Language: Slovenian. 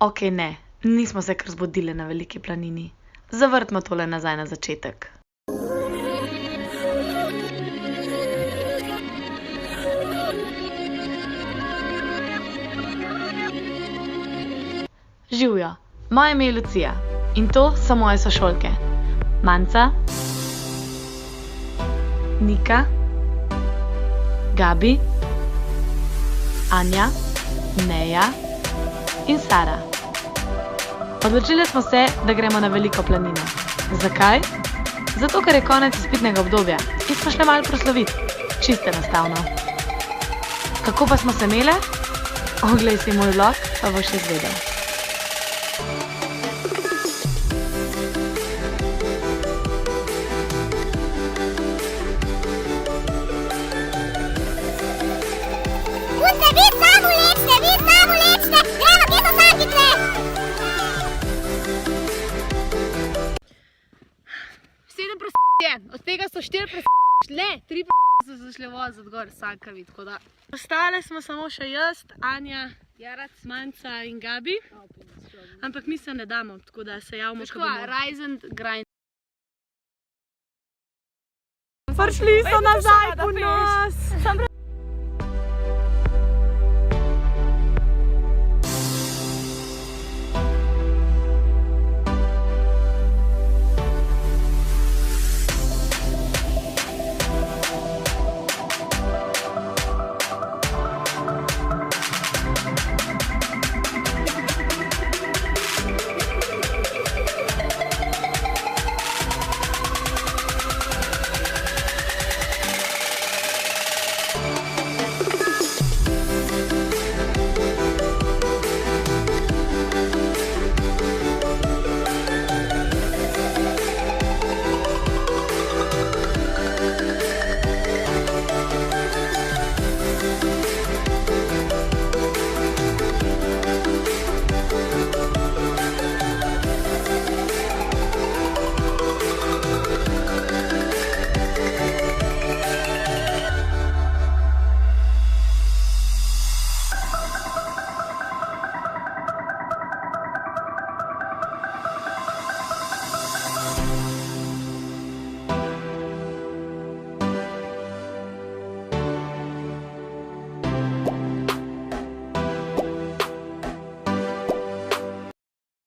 Ok, ne, nismo se kar zbudile na veliki planini. Zavrtimo tole nazaj na začetek. Živjo, moje ime je Lucija in to so moje sošolke. Manca, Nika, Gabi, Anja, Neja in Sara. Odločile smo se, da gremo na veliko planino. Zakaj? Zato, ker je konec izpitnega obdobja in smo šle malo prosloviti. Čisto enostavno. Kako pa smo se imele? Oglej si moj vlog, pa boš izvedel. Od tega so 4 ne, 3 so zašle voziti gor, Sankavi, tako da. Ostale smo samo še jaz, Anja, Jarac, Manca in Gabi. Ampak mi se ne damo, tako da se javimo, ko bomo. Rise and grind. Prišli so nazaj po nas!